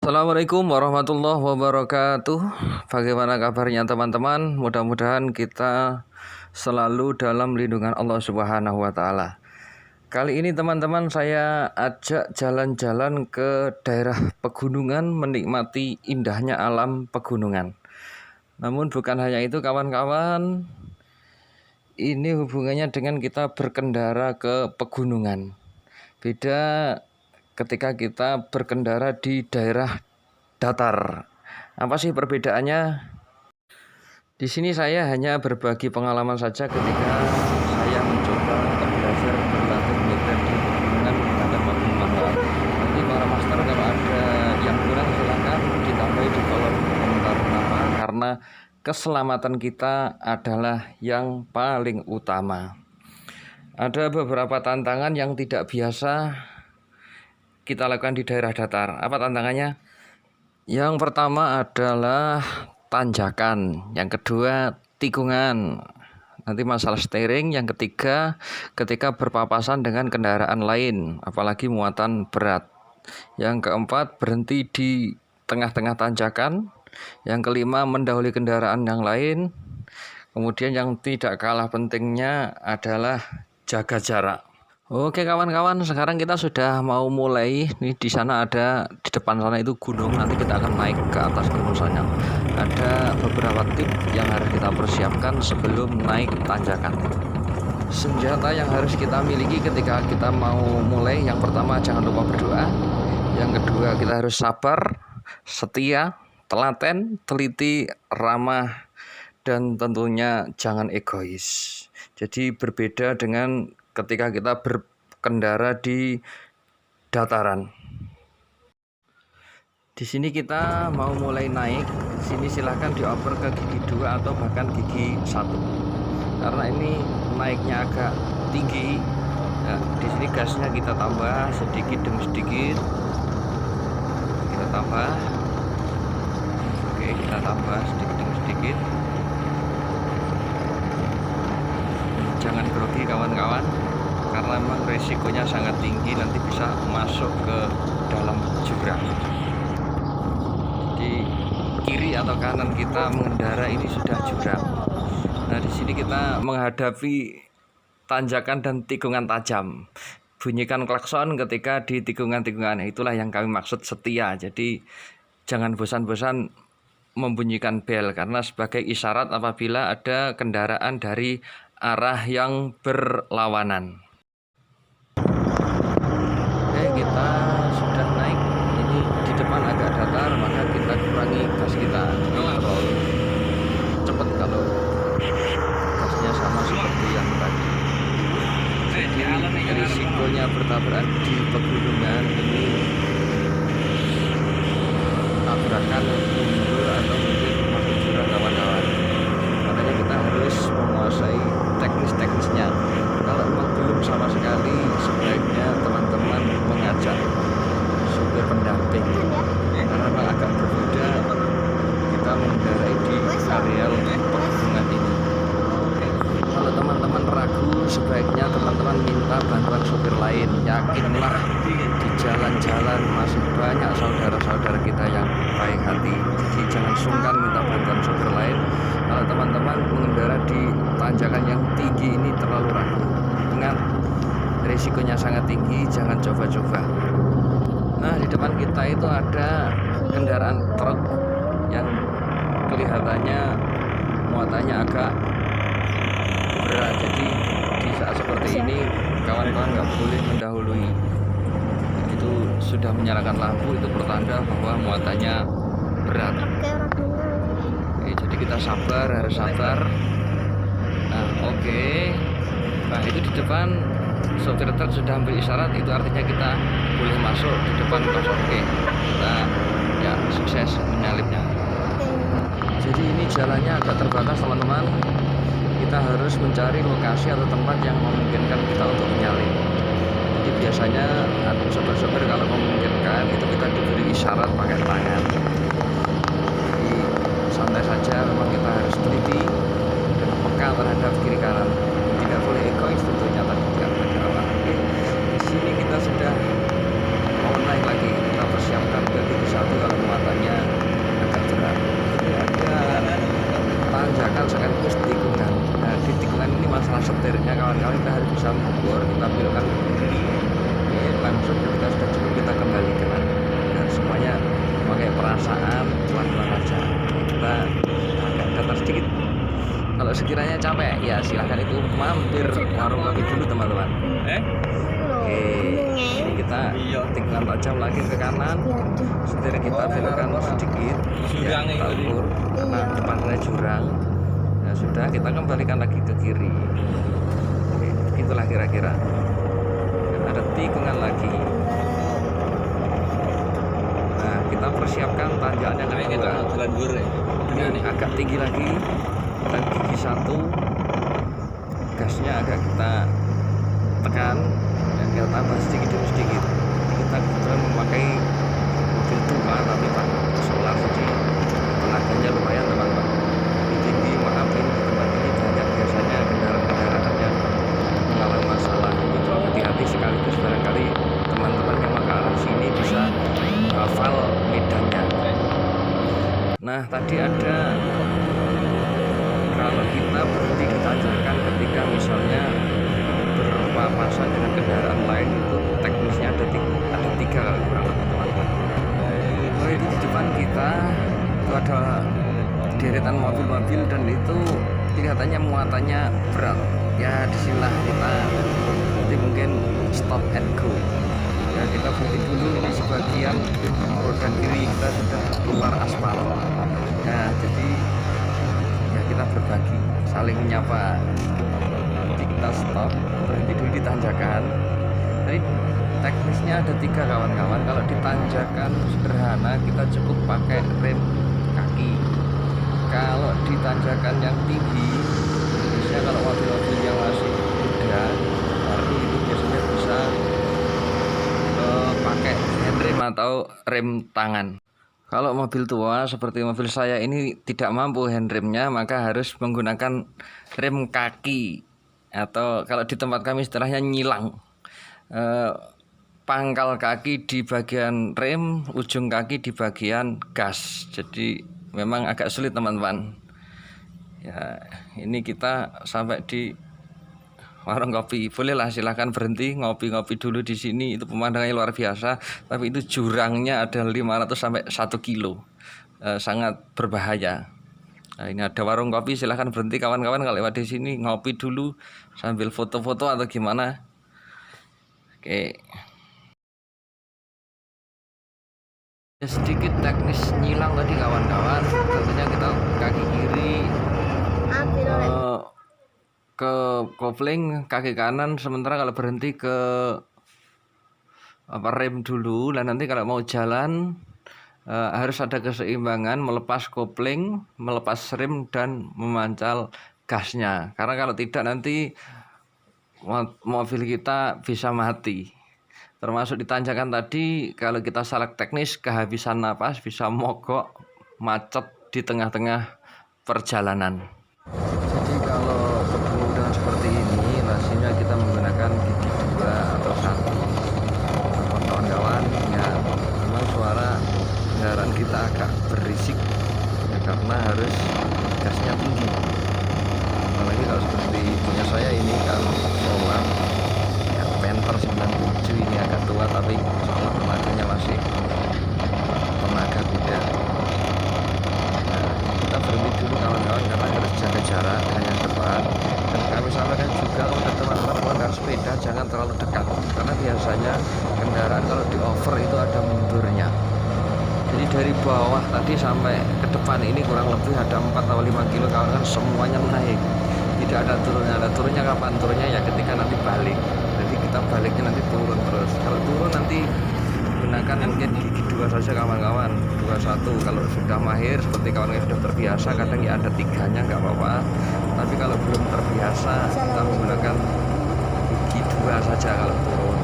Assalamualaikum warahmatullahi wabarakatuh. Bagaimana kabarnya teman-teman? Mudah-mudahan kita selalu dalam lindungan Allah Subhanahu wa taala. Kali ini teman-teman saya ajak jalan-jalan ke daerah pegunungan, menikmati indahnya alam pegunungan. Namun bukan hanya itu kawan-kawan, ini hubungannya dengan kita berkendara ke pegunungan. Beda ketika kita berkendara di daerah datar. Apa sih perbedaannya? Di sini saya hanya berbagi pengalaman saja ketika saya mencoba belajar berlatih militer di pegunungan pada waktu malam. Nanti para master kalau ada yang kurang silakan ditambahi di kolom komentar kenapa? Karena keselamatan kita adalah yang paling utama. Ada beberapa tantangan yang tidak biasa kita lakukan di daerah datar. Apa tantangannya? Yang pertama adalah tanjakan, yang kedua tikungan, nanti masalah steering, yang ketiga ketika berpapasan dengan kendaraan lain, apalagi muatan berat, yang keempat berhenti di tengah-tengah tanjakan, yang kelima mendahului kendaraan yang lain, kemudian yang tidak kalah pentingnya adalah jaga jarak. Oke kawan-kawan, sekarang kita sudah mau mulai. Nih di sana ada, di depan sana itu gunung. Nanti kita akan naik ke atas gunung sana. Ada beberapa tip yang harus kita persiapkan sebelum naik tanjakan. Senjata yang harus kita miliki ketika kita mau mulai, yang pertama jangan lupa berdoa. Yang kedua kita harus sabar, setia, telaten, teliti, ramah, dan tentunya jangan egois. Jadi berbeda dengan ketika kita berkendara di dataran. Di sini kita mau mulai naik. Sini silahkan dioper ke gigi 2 atau bahkan gigi 1. Karena ini naiknya agak tinggi. Nah, di sini gasnya kita tambah sedikit demi sedikit. Kita tambah. Oke, kita tambah sedikit demi sedikit. Jangan grogi kawan-kawan, karena memang resikonya sangat tinggi, nanti bisa masuk ke dalam jurang. Di kiri atau kanan kita mengendara ini sudah jurang. Nah di sini kita menghadapi tanjakan dan tikungan tajam. Bunyikan klakson ketika di tikungan-tikungan, itulah yang kami maksud setia. Jadi jangan bosan-bosan membunyikan bel, karena sebagai isyarat apabila ada kendaraan dari arah yang berlawanan. Oke, kita sudah naik. Ini di depan agak datar, maka kita kurangi gas kita. Kalau cepat, kalau gasnya sama seperti yang tadi. Jadi risikonya bertabrakan di pegunungan ini tabrakan mundur atau mungkin masuk jurang kawan-kawan. Makanya kita harus menguasai teknis-teknisnya. Kalau memang belum sama sekali, sebaiknya teman-teman mengajak supir pendamping, karena memang agak berbeda kita mengendarai di areal pegunungan ini. Oke. Kalau teman-teman ragu, sebaiknya teman-teman minta bantuan supir lain. Yakinlah di jalan-jalan masih banyak saudara-saudara kita yang baik hati. Jadi jangan sungkan minta bantuan supir lain. Kalau teman-teman mengendara di tanjakan yang tinggi ini terlalu ragu, ingat risikonya sangat tinggi, jangan coba-coba. Nah di depan kita itu ada kendaraan truk yang kelihatannya muatannya agak berat. Jadi di saat seperti ini kawan-kawan nggak boleh mendahului. Itu sudah menyalakan lampu, itu pertanda bahwa muatannya berat. Jadi kita sabar, harus sabar. Nah oke. Nah itu di depan sopir truk sudah memberi isyarat, itu artinya kita boleh masuk di depan kosong. Oke, kita ya sukses menyalipnya. Jadi ini jalannya agak terbatas teman-teman. Kita harus mencari lokasi atau tempat yang memungkinkan kita untuk menyalip. Jadi biasanya sopir-sopir kalau memungkinkan itu kita diberi isyarat pakai tangan. Santai saja, memang kita harus teliti dan peka terhadap kiri kanan. Tidak boleh egois tentunya tadi kata awal. Di sini kita sudah mau naik lagi, kita persiapkan ke gigi 1 kalau setirnya kawan-kawan kita harus bisa mundur, kita belokkan ke kiri. Oke, langsung ketika sudah cukup kita kembalikan. Dan semuanya pakai perasaan, pelan-pelan aja. Kita agak datar sedikit. Kalau sekiranya capek, ya silahkan itu mampir warung kopi dulu teman-teman. Oke, ini kita tinggal tajam lagi ke kanan. Setir kita belokkan sedikit, ya kita ukur karena depannya jurang. Ya sudah, kita kembalikan lagi ke kiri. Oke, itulah kira-kira. Dan ada tikungan lagi. Nah, kita persiapkan tanjakannya kedua dengan agak tinggi lagi. Dan gigi 1, gasnya agak kita tekan dan kita tambah sedikit demi sedikit. Kita kebetulan memakai mobil tua tapi pak solar, jadi tenaganya lumayan teman-teman. Jadi maafin di tempat ini banyak biasanya kendaraan-kendaraan yang mengalami masalah. Itu hati-hati sekaligus barangkali teman-teman yang ke arah sini bisa hafal medannya. Nah, tadi ada kalau kita berhenti ditanjakan ketika misalnya berpapasan dengan kendaraan lain, itu teknisnya ada tiga kalau kurang lebih teman-teman. Oh, itu di depan kita itu ada deretan mobil-mobil dan itu kelihatannya muatannya berat. Ya disinilah kita nanti mungkin stop and go. Ya kita berhenti dulu, ini sebagian roda kiri kita sudah keluar aspal. Ya jadi kita berbagi, saling menyapa. Jadi kita stop, berhenti dulu di tanjakan. Jadi teknisnya ada tiga kawan-kawan. Kalau di tanjakan sederhana kita cukup pakai rem kaki. Kalau di tanjakan yang tinggi, biasanya kalau mobil-mobil yang masih muda baru itu biasanya bisa pakai handrem atau rem tangan. Kalau mobil tua seperti mobil saya ini tidak mampu handremnya, maka harus menggunakan rem kaki atau kalau di tempat kami istilahnya nyilang. Pangkal kaki di bagian rem, ujung kaki di bagian gas. Jadi memang agak sulit teman-teman. Ya, ini kita sampai di warung kopi. Bolehlah silahkan berhenti ngopi-ngopi dulu di sini. Itu pemandangannya luar biasa. Tapi itu jurangnya ada 500 sampai 1 kilo. Sangat berbahaya. Nah, ini ada warung kopi, silahkan berhenti kawan-kawan kalau lewat di sini ngopi dulu sambil foto-foto atau gimana. Oke. Sedikit teknis nyilang tadi kawan-kawan. Tentunya kita kaki kiri ke kopling, kaki kanan, sementara kalau berhenti ke rem dulu. Dan nanti kalau mau jalan harus ada keseimbangan, melepas kopling, melepas rem dan memancal gasnya. Karena kalau tidak nanti mobil kita bisa mati. Termasuk di tanjakan tadi, kalau kita salah teknis, kehabisan napas, bisa mogok, macet di tengah-tengah perjalanan. Jadi kalau berkemudahan seperti ini, pastinya kita menggunakan gigi 2 atau 1. Kawan-kawan, ya memang suara kendaraan kita agak berisik, ya, karena harus gasnya tinggi. Apalagi kalau seperti punya saya ini kan solar, ya Panther 97 ini agak tua tapi solar tenaganya masih tenaga kuda. Nah, kita berhenti dulu kawan-kawan karena harus jaga jarak dengan depan. Dan kami sampaikan juga untuk teman-teman pengendara sepeda jangan terlalu dekat, karena biasanya kendaraan kalau di over itu ada mundurnya. Jadi dari bawah tadi sampai ke depan ini kurang lebih ada 4 atau 5 kilo kawan-kawan, semuanya naik. Tidak ada turunnya. Ada turunnya kapan? Turunnya ya ketika nanti balik. Jadi kita baliknya nanti turun terus. Kalau turun nanti gunakan mungkin gigi 2 saja kawan-kawan, 21. Kalau sudah mahir seperti kawan-kawan sudah terbiasa, kadang ya ada 3-nya nggak apa-apa. Tapi kalau belum terbiasa kita menggunakan gigi 2 saja kalau turun.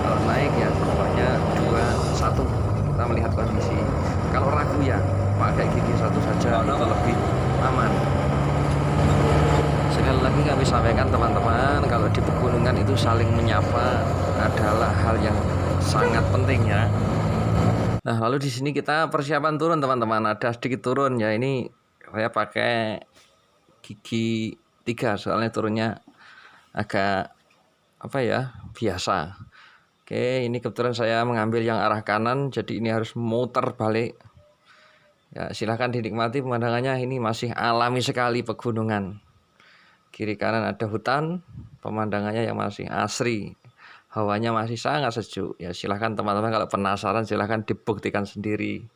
Kalau naik ya pokoknya 21. Kita melihat kondisi. Kalau ragu ya pakai gigi 1 saja, itu lebih aman. Sekali lagi kami sampaikan teman-teman, kalau di pegunungan itu saling menyapa adalah hal yang sangat penting ya. Nah, lalu di sini kita persiapan turun teman-teman. Ada sedikit turun ya, ini saya pakai gigi 3 soalnya turunnya agak biasa. Oke, ini kebetulan saya mengambil yang arah kanan, jadi ini harus muter balik. Ya, silahkan dinikmati pemandangannya, ini masih alami sekali pegunungan. Kiri kanan ada hutan, pemandangannya yang masih asri. Hawanya masih sangat sejuk. Ya, silahkan teman-teman kalau penasaran silahkan dibuktikan sendiri.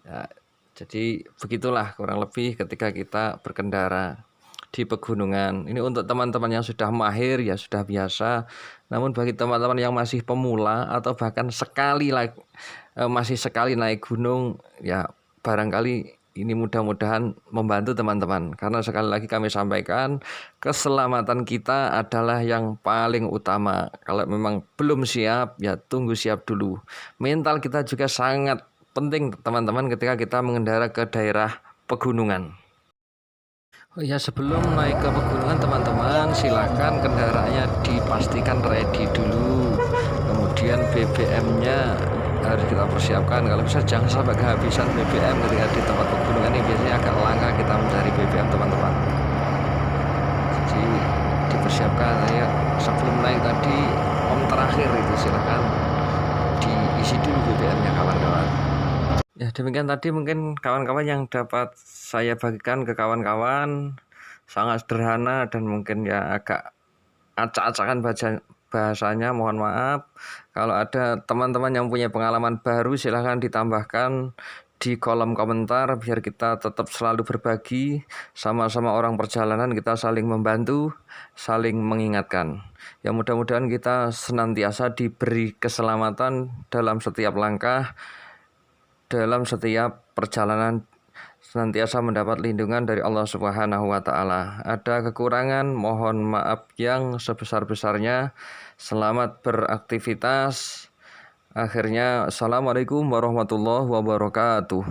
Ya, jadi begitulah kurang lebih ketika kita berkendara di pegunungan. Ini untuk teman-teman yang sudah mahir ya sudah biasa. Namun bagi teman-teman yang masih pemula atau bahkan masih sekali naik gunung, ya barangkali ini mudah-mudahan membantu teman-teman. Karena sekali lagi kami sampaikan, keselamatan kita adalah yang paling utama. Kalau memang belum siap, ya tunggu siap dulu. Mental kita juga sangat penting teman-teman ketika kita mengendara ke daerah pegunungan. Oh ya, sebelum naik ke pegunungan teman-teman, silakan kendaraannya dipastikan ready dulu. Kemudian BBM-nya harus kita persiapkan. Kalau bisa jangan sampai kehabisan BBM ketika di tempat pegunungan ini, biasanya agak langka kita mencari BBM teman-teman. Jadi dipersiapkan ya, sebelum naik tadi terakhir itu silakan diisi dulu BBM-nya kawan-kawan. Ya demikian tadi mungkin kawan-kawan yang dapat saya bagikan ke kawan-kawan, sangat sederhana dan mungkin ya agak acak-acakan bahasanya, mohon maaf. Kalau ada teman-teman yang punya pengalaman baru silahkan ditambahkan di kolom komentar biar kita tetap selalu berbagi, sama-sama orang perjalanan kita saling membantu, saling mengingatkan. Ya mudah-mudahan kita senantiasa diberi keselamatan dalam setiap langkah, dalam setiap perjalanan, senantiasa mendapat lindungan dari Allah Subhanahu wa Ta'ala. Ada kekurangan, mohon maaf yang sebesar-besarnya. Selamat beraktivitas. Akhirnya, assalamualaikum warahmatullahi wabarakatuh.